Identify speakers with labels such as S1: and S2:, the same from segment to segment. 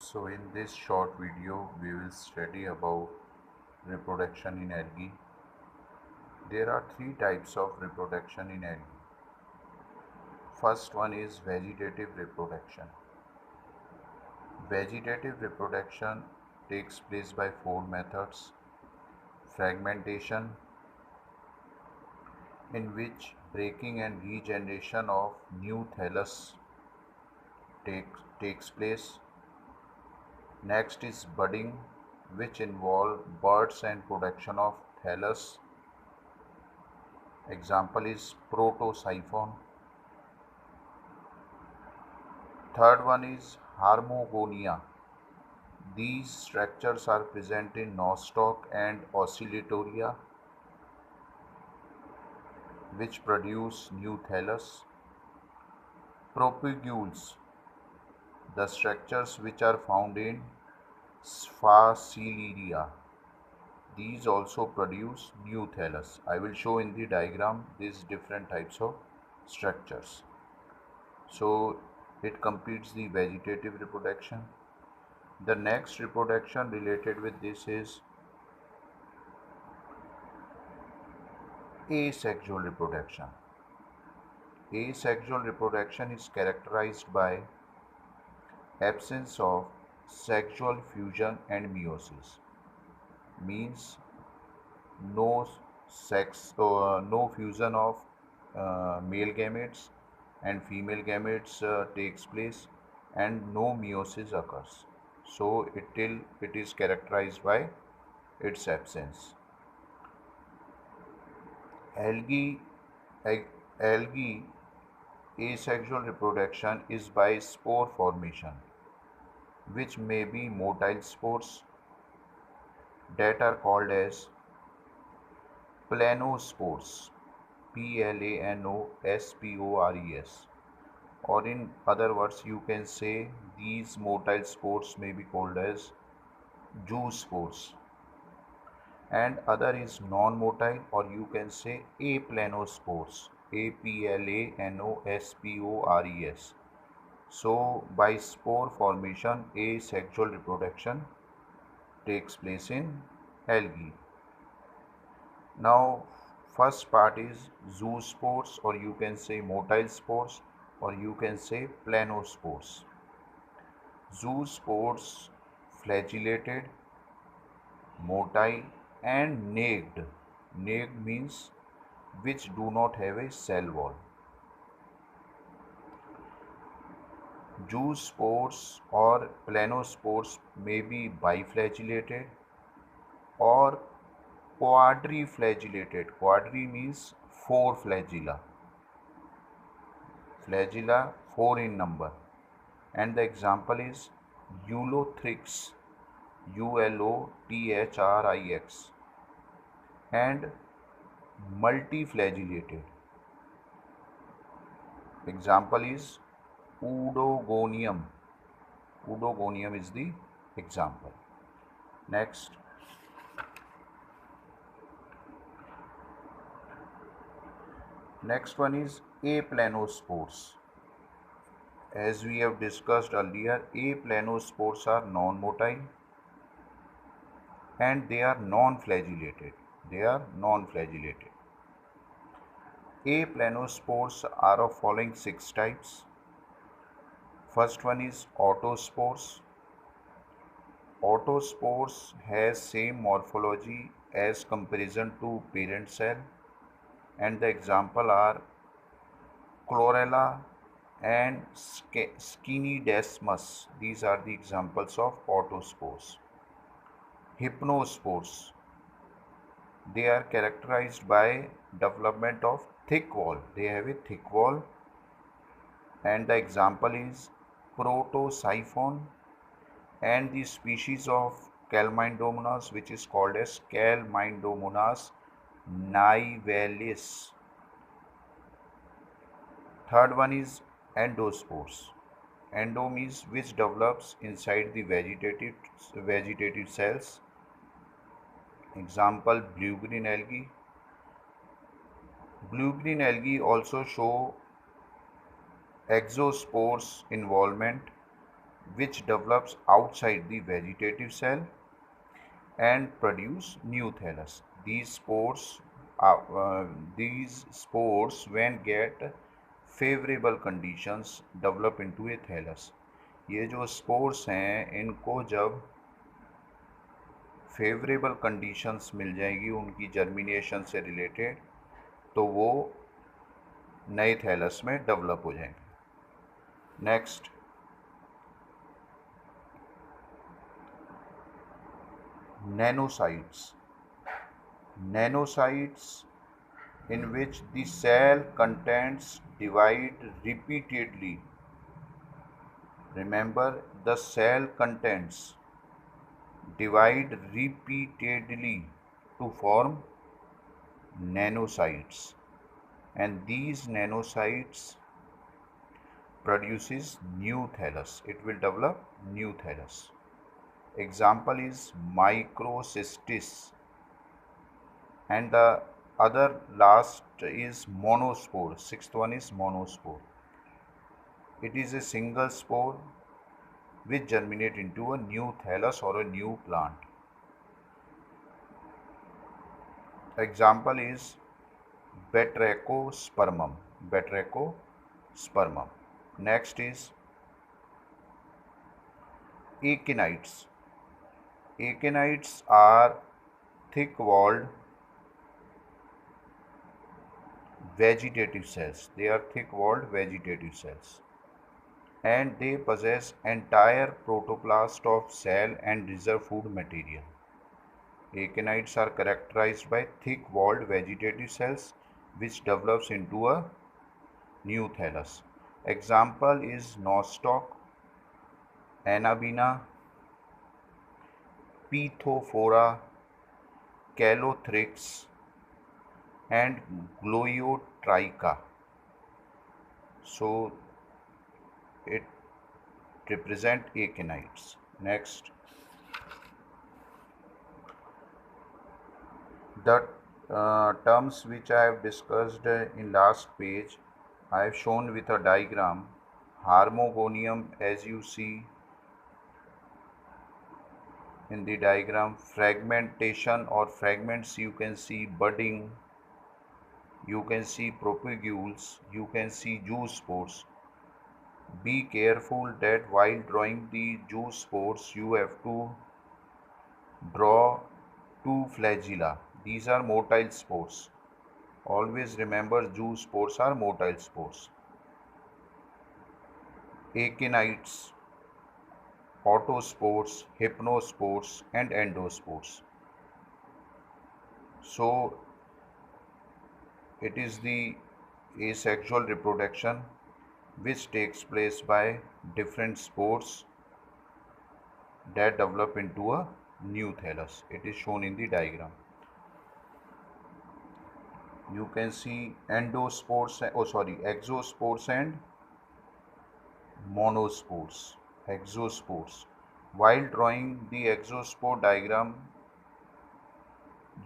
S1: So in this short video, we will study about reproduction in algae. There are three types of reproduction in algae. First one is vegetative reproduction. Vegetative reproduction takes place by four methods. Fragmentation, in which breaking and regeneration of new thallus takes place. Next is budding, which involve birds and production of thallus. Example is protosiphon. Third one is Harmogonia. These structures are present in nostoc and oscillatoria, which produce new thallus. Propagules, the structures which are found in Sphacileria. These also produce new thallus. I will show in the diagram these different types of structures. So it completes the vegetative reproduction. The next reproduction related with this is asexual reproduction. Asexual reproduction is characterized by absence of sexual fusion and meiosis. Means no no fusion of male gametes and female gametes takes place, and no meiosis occurs. So it is characterized by its absence. Algae, algae asexual reproduction is by spore formation, which may be motile spores that are called as planospores, planospores, or in other words, you can say these motile spores may be called as zoospores, and other is non-motile, or you can say aplanospores, aplanospores. So by spore formation asexual reproduction takes place in algae. Now first part is zoospores, or you can say motile spores, or you can say planospores. Zoospores flagellated, motile and naked. Naked means which do not have a cell wall. Zoospores or planospores may be biflagellated or quadriflagellated. Quadri means four flagella. Flagella four in number. And the example is Ulothrix, Ulothrix, and multiflagellated. Example is Udogonium. Udogonium is the example. Next, next one is aplanospores. As we have discussed earlier, aplanospores are non-motile and they are non-flagellated. They are non-flagellated. Aplanospores are of following six types. First one is autospores. Autospores has same morphology as comparison to parent cell, and the example are chlorella and Skinidesmus. These are the examples of autospores. Hypnospores. They are characterized by development of thick wall. They have a thick wall, and the example is protosiphon, and the species of Calmindomonas, which is called as Calmindomonas nivalis. Third one is endospores. Endo means which develops inside the vegetative cells. Example blue green algae. Blue green algae also show exospores involvement, which develops outside the vegetative cell and produce new thallus. These spores when get favorable conditions develop into a thallus. ये जो spores हैं इनको जब favourable conditions मिल जाएगी उनकी germination से related तो वो नए थैलस में डेवलप हो जाएंगे. Next, nanocytes. Nanocytes in which the cell contents divide repeatedly. Remember, the cell contents divide repeatedly to form nanocytes, and these nanocytes produces new thallus. It will develop new thallus. Example is microcystis, and the other last is monospore. Sixth one is monospore. It is a single spore which germinate into a new thallus or a new plant. Example is batrachospermum. Batrachospermum. Next is acinites. Acinites are thick-walled vegetative cells. They are thick-walled vegetative cells, and they possess entire protoplast of cell and reserve food material. Acinites are characterized by thick-walled vegetative cells which develops into a new thallus. Example is nostoc, Anabaena, Pithophora, Calothrix, and Gliotricha. So it represent acinites. Next, the terms which I have discussed in last page, I have shown with a diagram. Harmogonium, as you see in the diagram, fragmentation or fragments, you can see budding, you can see propagules, you can see juice spores. Be careful that while drawing the juice spores, you have to draw two flagella. These are motile spores. Always remember, juice spores are motile spores. Acinites, autospores, hypnospores, and endospores. So it is the asexual reproduction which takes place by different spores that develop into a new thallus. It is shown in the diagram. You can see exospores and monospores. Exospores. While drawing the exospore diagram,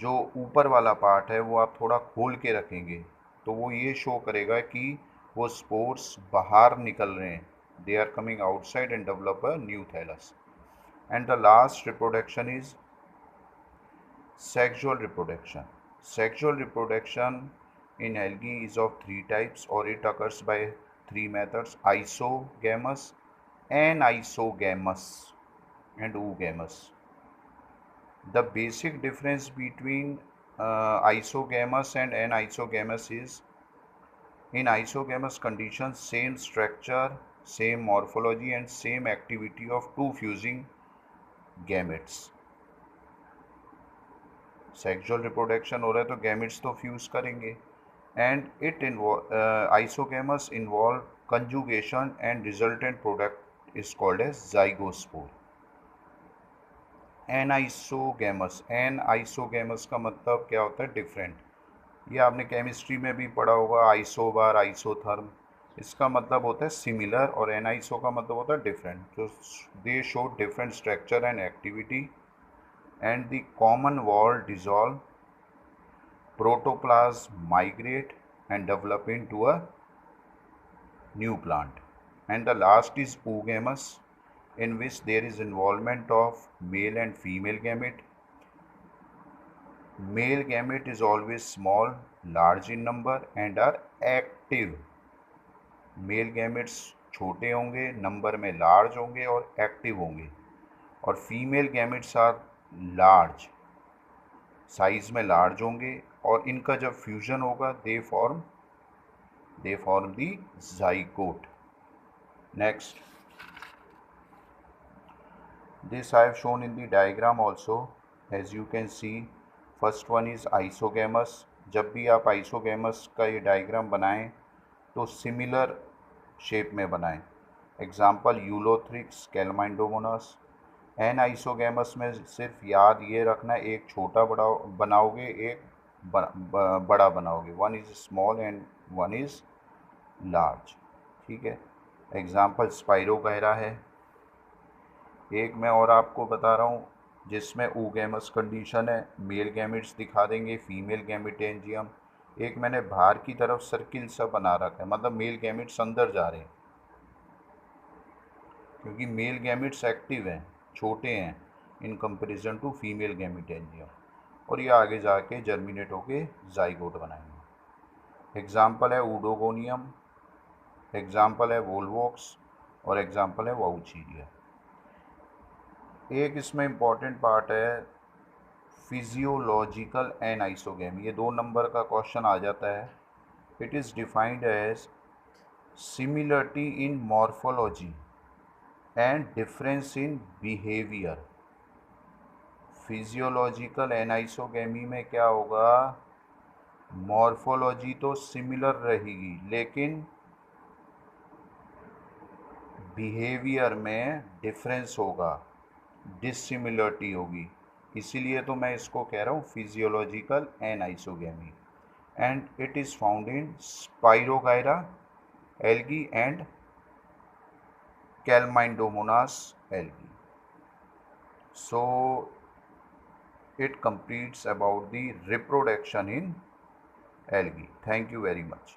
S1: जो ऊपर वाला part है वो आप थोड़ा खोल के रखेंगे तो वो ये शो करेगा कि वो स्पोर्स बाहर निकल रहे हैं. They are coming outside and develop a new thallus. And the last reproduction is sexual reproduction. Sexual reproduction in algae is of three types, or it occurs by three methods: isogamous, anisogamous, and oogamous. The basic difference between isogamous and anisogamous is, in isogamous conditions, same structure, same morphology, and same activity of two fusing gametes. Sexual reproduction हो रहा है तो gametes तो fuse करेंगे, and it isogamous involve conjugation and resultant product is called as zygospore. Anisogamous का मतलब क्या होता है? डिफरेंट. ये आपने केमिस्ट्री में भी पढ़ा होगा, आइसोबार, आइसोथर्म. इसका मतलब होता है सिमिलर, और एनाइसो का मतलब होता है डिफरेंट. तो दे show different structure and activity, and the common wall dissolve, protoplasm migrate and develop into a new plant. And the last is oogamous. in which there is involvement of male and female gamete. Male gamete is always small, large in number and are active. Male gametes छोटे होंगे, number में large होंगे और active होंगे, और female gametes are large, size में large होंगे, और इनका जब फ्यूजन होगा they form the zygote. Next, this I have shown in the diagram also. As you can see, first one is isogamous. जब भी आप आइसोगैमस का ये डायग्राम बनाएं तो सिमिलर शेप में बनाएं. Example Ulothrix, Chlamydomonas. Anisogamous में सिर्फ याद ये रखना, एक छोटा बड़ा बनाओगे, एक बड़ा बनाओगे. One is small and one is large. ठीक है. एग्जाम्पल स्पाइरोगायरा है. एक मैं और आपको बता रहा हूँ जिसमें ऊगैमस कंडीशन है, मेल गैमेट्स दिखा देंगे, फीमेल गैमेटेंजियम. एक मैंने बाहर की तरफ सर्किल सा बना रखा है, मतलब मेल गैमेट्स अंदर जा रहे हैं, क्योंकि मेल गैमेट्स एक्टिव हैं, छोटे हैं इन कंपैरिजन टू फीमेल गैमेटेंजियम, और ये आगे जाके जर्मिनेट होके जाइगोट बनाएंगे. एग्जाम्पल है ऊडोगोनियम, एग्जाम्पल है वोल्वोक्स, और एग्जाम्पल है वाउचीरिया. एक इसमें इम्पॉर्टेंट पार्ट है फिजियोलॉजिकल एनाइसोगेमी. ये 2 नंबर का क्वेश्चन आ जाता है. It is defined as similarity in morphology and difference in behaviour. Physiological anisogamy में क्या होगा, मॉर्फोलॉजी तो सिमिलर रहेगी लेकिन बिहेवियर में डिफरेंस होगा, डिसिमिलरिटी होगी. इसीलिए तो मैं इसको कह रहा हूँ physiological anisogamy. And it is found in Spirogyra, algae and Chlamydomonas algae. So it completes about the reproduction in algae. Thank you very much.